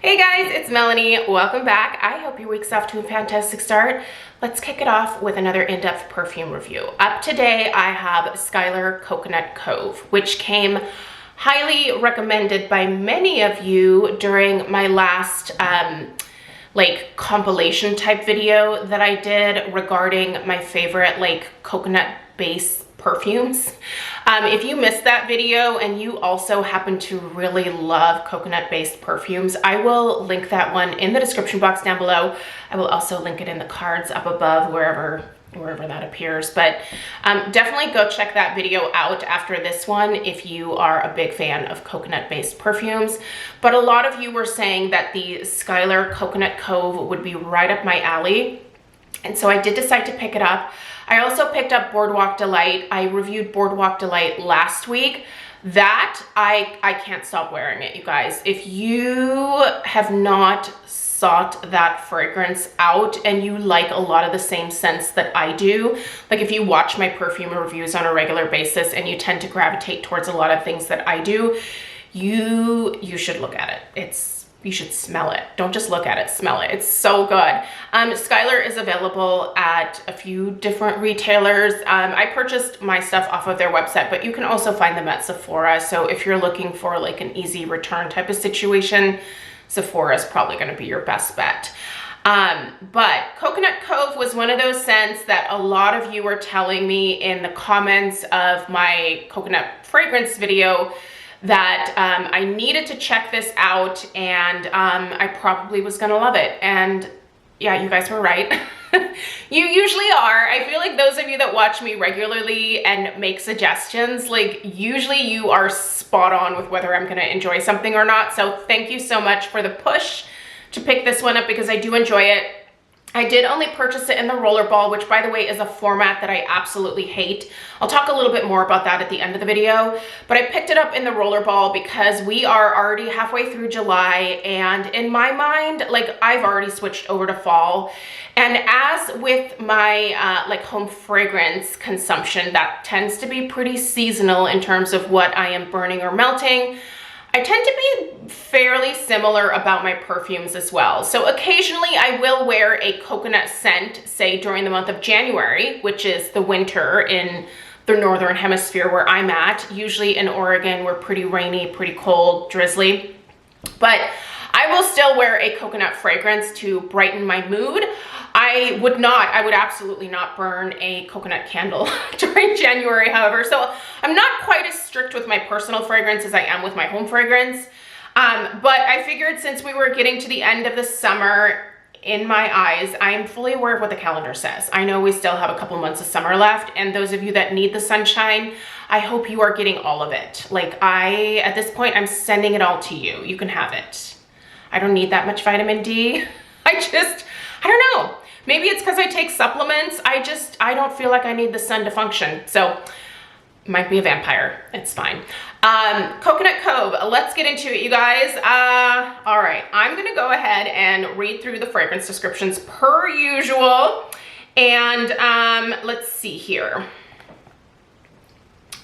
Hey guys, it's Melanie. Welcome back. I hope your week's off to a fantastic start. Let's kick it off with another in-depth perfume review. Up today, I have Skylar Coconut Cove, which came highly recommended by many of you during my last compilation type video that I did regarding my favorite coconut based perfumes. If you missed that video and you also happen to really love coconut based perfumes, I will link that one in the description box down below. I will also link it in the cards up above, wherever that appears. But definitely go check that video out after this one if you are a big fan of coconut based perfumes. But a lot of you were saying that the Skylar Coconut Cove would be right up my alley, and so I did decide to pick it up. I also picked up Boardwalk Delight. I reviewed Boardwalk Delight last week. That, I can't stop wearing it, you guys. If you have not sought that fragrance out and you like a lot of the same scents that I do, like if you watch my perfume reviews on a regular basis and you tend to gravitate towards a lot of things that I do, you should look at it. You should smell it. Don't just look at it, smell it. It's so good. Skylar is available at a few different retailers. I purchased my stuff off of their website, but you can also find them at Sephora. So if you're looking for like an easy return type of situation, Sephora is probably gonna be your best bet. But Coconut Cove was one of those scents that a lot of you were telling me in the comments of my coconut fragrance video that I needed to check this out, and I probably was gonna love it. And yeah, you guys were right. You usually are. I feel like those of you that watch me regularly and make suggestions, usually you are spot on with whether I'm gonna enjoy something or not. So thank you so much for the push to pick this one up, because I do enjoy it. I did only purchase it in the rollerball, which by the way is a format that I absolutely hate. I'll talk a little bit more about that at the end of the video, but I picked it up in the rollerball because we are already halfway through July, and in my mind, I've already switched over to fall. And as with my home fragrance consumption, that tends to be pretty seasonal in terms of what I am burning or melting. I tend to be fairly similar about my perfumes as well. So occasionally I will wear a coconut scent, say during the month of January, which is the winter in the northern hemisphere where I'm at. Usually in Oregon, we're pretty rainy, pretty cold, drizzly. But I will still wear a coconut fragrance to brighten my mood. I would absolutely not burn a coconut candle during January, however. So I'm not quite as strict with my personal fragrance as I am with my home fragrance. But I figured since we were getting to the end of the summer, in my eyes, I am fully aware of what the calendar says. I know we still have a couple months of summer left, and those of you that need the sunshine, I hope you are getting all of it. At this point, I'm sending it all to you. You can have it. I don't need that much vitamin D. I don't know. Maybe it's because I take supplements. I don't feel like I need the sun to function. So, might be a vampire. It's fine. Coconut Cove, let's get into it, you guys. All right, I'm gonna go ahead and read through the fragrance descriptions per usual. And let's see here.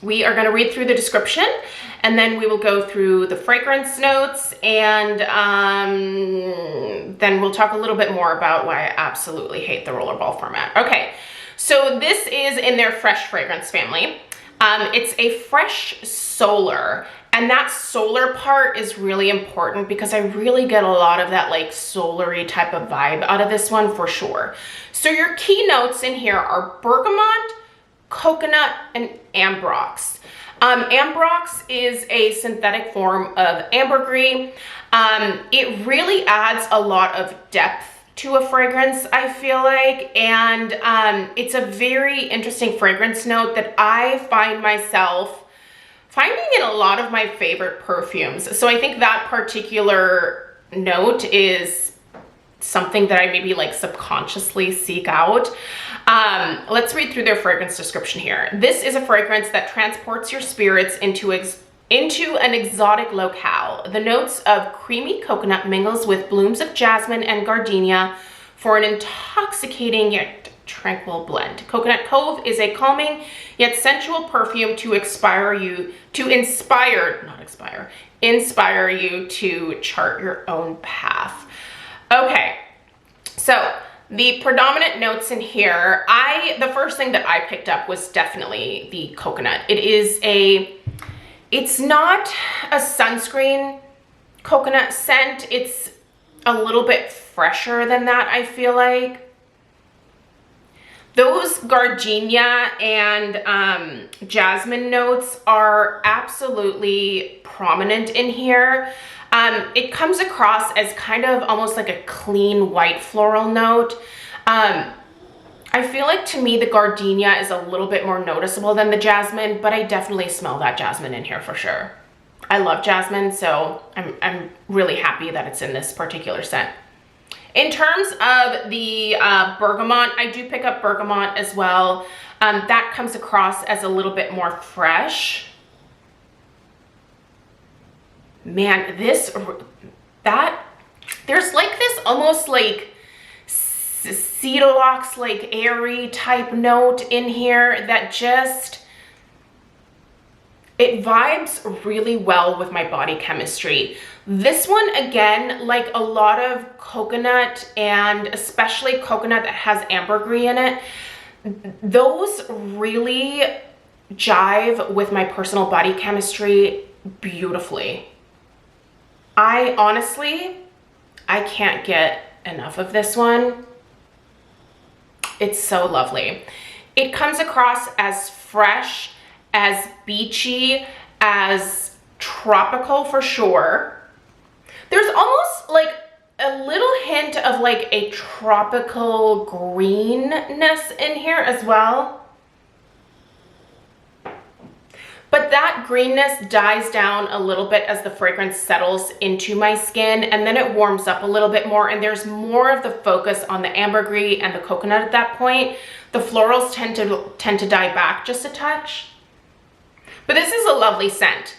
We are gonna read through the description, and then we will go through the fragrance notes, and then we'll talk a little bit more about why I absolutely hate the rollerball format. Okay, so this is in their fresh fragrance family. It's a fresh solar, and that solar part is really important because I really get a lot of that solary type of vibe out of this one for sure. So your key notes in here are bergamot, coconut, and ambrox. Ambrox is a synthetic form of ambergris. It really adds a lot of depth to a fragrance, I feel like, and it's a very interesting fragrance note that I find myself finding in a lot of my favorite perfumes. So I think that particular note is something that I maybe subconsciously seek out. Let's read through their fragrance description here. This is a fragrance that transports your spirits into an exotic locale. The notes of creamy coconut mingles with blooms of jasmine and gardenia for an intoxicating yet Tranquil Blend. Coconut Cove is a calming yet sensual perfume to inspire you to chart your own path. Okay, so the predominant notes in here, the first thing that I picked up was definitely the coconut. It's not a sunscreen coconut scent. It's a little bit fresher than that, I feel like. Those gardenia and jasmine notes are absolutely prominent in here. It comes across as kind of almost like a clean white floral note. I feel like to me the gardenia is a little bit more noticeable than the jasmine, but I definitely smell that jasmine in here for sure. I love jasmine, so I'm really happy that it's in this particular scent. In terms of the bergamot, I do pick up bergamot as well. That comes across as a little bit more fresh. Man, there's like this almost like cedarlox, like airy type note in here that just, it vibes really well with my body chemistry. This one, again, like a lot of coconut, and especially coconut that has ambergris in it, those really jive with my personal body chemistry beautifully. I can't get enough of this one. It's so lovely. It comes across as fresh, as beachy, as tropical for sure. There's almost like a little hint of like a tropical greenness in here as well. But that greenness dies down a little bit as the fragrance settles into my skin, and then it warms up a little bit more, and there's more of the focus on the ambergris and the coconut at that point. The florals tend to die back just a touch. But this is a lovely scent.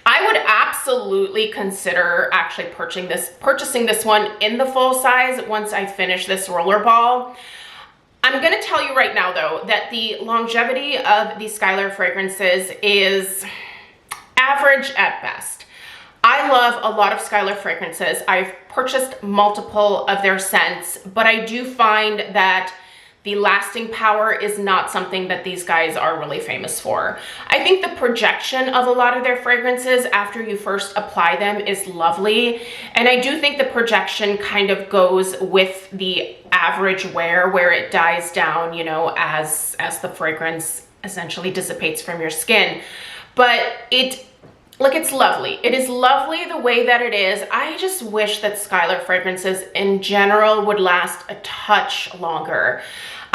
I would absolutely consider actually purchasing this one in the full size once I finish this rollerball. I'm gonna tell you right now though that the longevity of the Skylar fragrances is average at best. I love a lot of Skylar fragrances. I've purchased multiple of their scents, but I do find that the lasting power is not something that these guys are really famous for. I think the projection of a lot of their fragrances after you first apply them is lovely. And I do think the projection kind of goes with the average wear, where it dies down, you know, as the fragrance essentially dissipates from your skin. But it's lovely. It is lovely the way that it is. I just wish that Skylar fragrances in general would last a touch longer.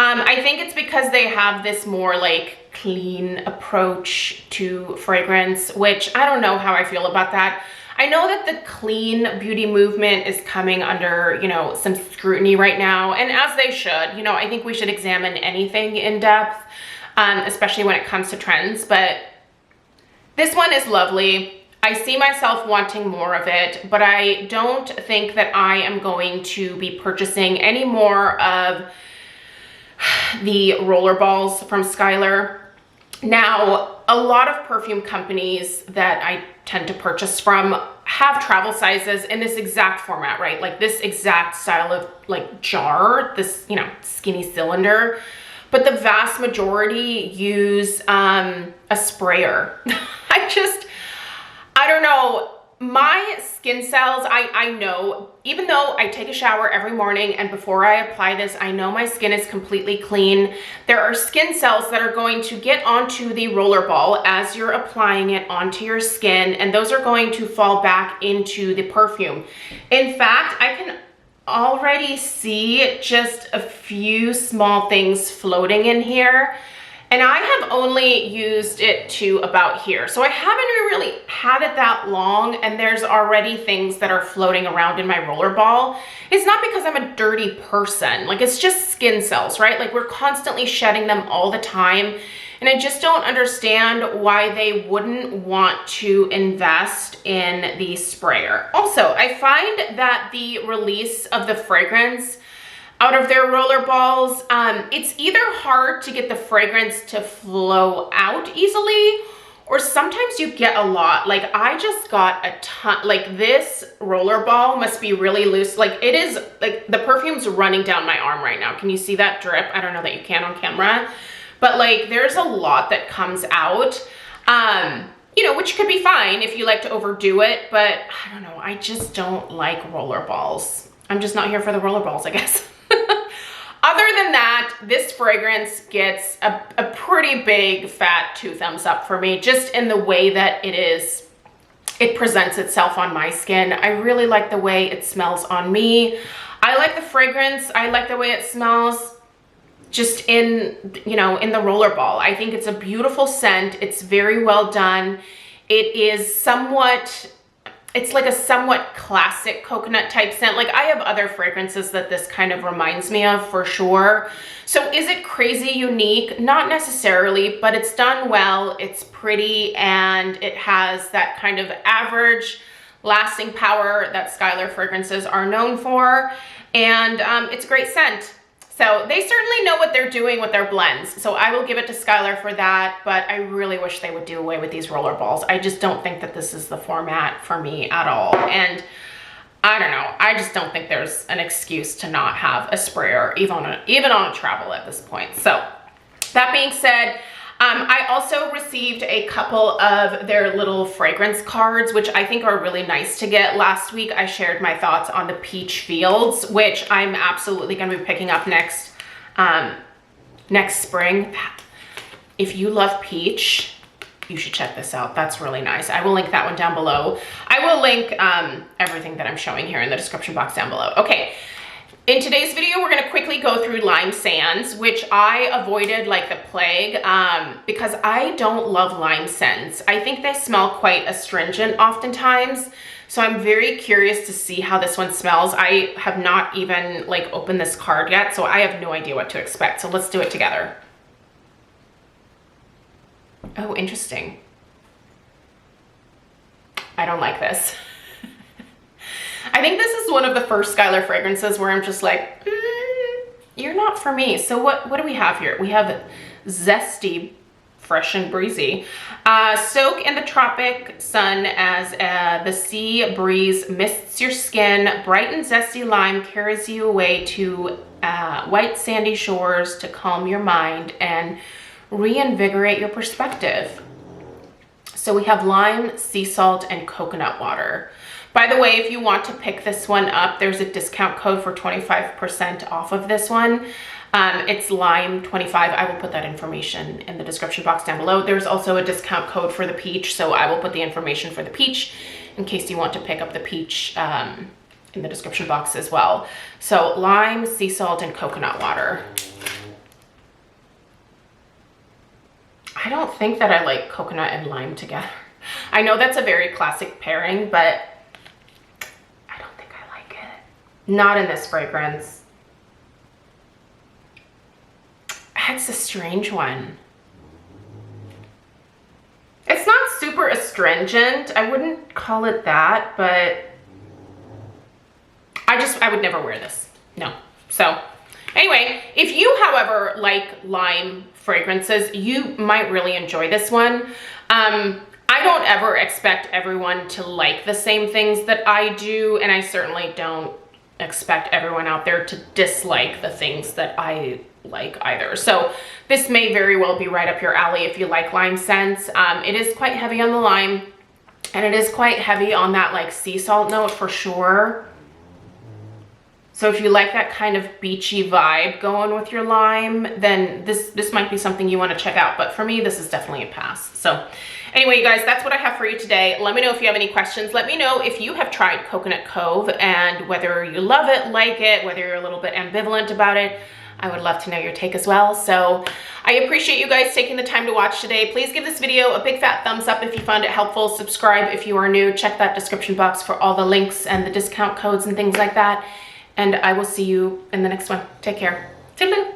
I think it's because they have this more like clean approach to fragrance, which I don't know how I feel about that. I know that the clean beauty movement is coming under, you know, some scrutiny right now, and as they should. You know, I think we should examine anything in depth, especially when it comes to trends, but this one is lovely. I see myself wanting more of it, but I don't think that I am going to be purchasing any more of the rollerballs from Skylar. Now, a lot of perfume companies that I tend to purchase from have travel sizes in this exact format, right? Like this exact style of like jar, this, you know, skinny cylinder. But the vast majority use a sprayer. I don't know. My skin cells, I know, even though I take a shower every morning and before I apply this, I know my skin is completely clean. There are skin cells that are going to get onto the rollerball as you're applying it onto your skin, and those are going to fall back into the perfume. In fact, I can already see just a few small things floating in here. And I have only used it to about here. So I haven't really had it that long, and there's already things that are floating around in my rollerball. It's not because I'm a dirty person. Like, it's just skin cells, right? Like, we're constantly shedding them all the time. And I just don't understand why they wouldn't want to invest in the sprayer. Also, I find that the release of the fragrance out of their roller balls. It's either hard to get the fragrance to flow out easily, or sometimes you get a lot. Like I just got a ton, like this roller ball must be really loose. Like it is, like the perfume's running down my arm right now. Can you see that drip? I don't know that you can on camera, but like there's a lot that comes out, you know, which could be fine if you like to overdo it, but I don't know, I just don't like roller balls. I'm just not here for the roller balls, I guess. Other than that, this fragrance gets a pretty big fat 2 thumbs up for me, just in the way that it presents itself on my skin. I really like the way it smells on me. I like the fragrance. I like the way it smells just in, you know, in the roller ball. I think it's a beautiful scent. It's very well done. It is somewhat, it's like a somewhat classic coconut type scent. Like I have other fragrances that this kind of reminds me of for sure. So is it crazy unique? Not necessarily, but it's done well. It's pretty, and it has that kind of average lasting power that Skylar fragrances are known for. And it's a great scent. So they certainly know what they're doing with their blends. So I will give it to Skylar for that, but I really wish they would do away with these roller balls. I just don't think that this is the format for me at all. And I don't know, I just don't think there's an excuse to not have a sprayer, even on a travel at this point. So that being said, I also received a couple of their little fragrance cards, which I think are really nice to get. Last week, I shared my thoughts on the Peach Fields, which I'm absolutely going to be picking up next spring. If you love peach, you should check this out. That's really nice. I will link that one down below. I will link everything that I'm showing here in the description box down below. Okay. In today's video, we're going to quickly go through lime sands, which I avoided like the plague because I don't love lime scents. I think they smell quite astringent oftentimes. So I'm very curious to see how this one smells. I have not even like opened this card yet, so I have no idea what to expect. So let's do it together. Oh, interesting. I don't like this. I think this is one of the first Skylar fragrances where I'm just like, you're not for me. So what do we have here? We have Zesty, Fresh and Breezy. Soak in the tropic sun as the sea breeze mists your skin. Bright and zesty lime carries you away to white sandy shores to calm your mind and reinvigorate your perspective. So we have lime, sea salt, and coconut water. By the way, if you want to pick this one up, there's a discount code for 25% off of this one. It's lime25. I will put that information in the description box down below. There's also a discount code for the peach, so I will put the information for the peach in case you want to pick up the peach in the description box as well. So lime, sea salt, and coconut water. I don't think that I like coconut and lime together. I know that's a very classic pairing, but not in this fragrance. It's a strange one. It's not super astringent. I wouldn't call it that, but I would never wear this. No. So anyway, if you, however, like lime fragrances, you might really enjoy this one. I don't ever expect everyone to like the same things that I do, and I certainly don't expect everyone out there to dislike the things that I like either. So this may very well be right up your alley if you like lime scents. It is quite heavy on the lime, and it is quite heavy on that like sea salt note for sure. So if you like that kind of beachy vibe going with your lime, then this might be something you want to check out. But for me, this is definitely a pass. So anyway, you guys, that's what I have for you today. Let me know if you have any questions. Let me know if you have tried Coconut Cove and whether you love it, like it, whether you're a little bit ambivalent about it. I would love to know your take as well. So I appreciate you guys taking the time to watch today. Please give this video a big fat thumbs up if you found it helpful. Subscribe if you are new. Check that description box for all the links and the discount codes and things like that. And I will see you in the next one. Take care. Toodaloo.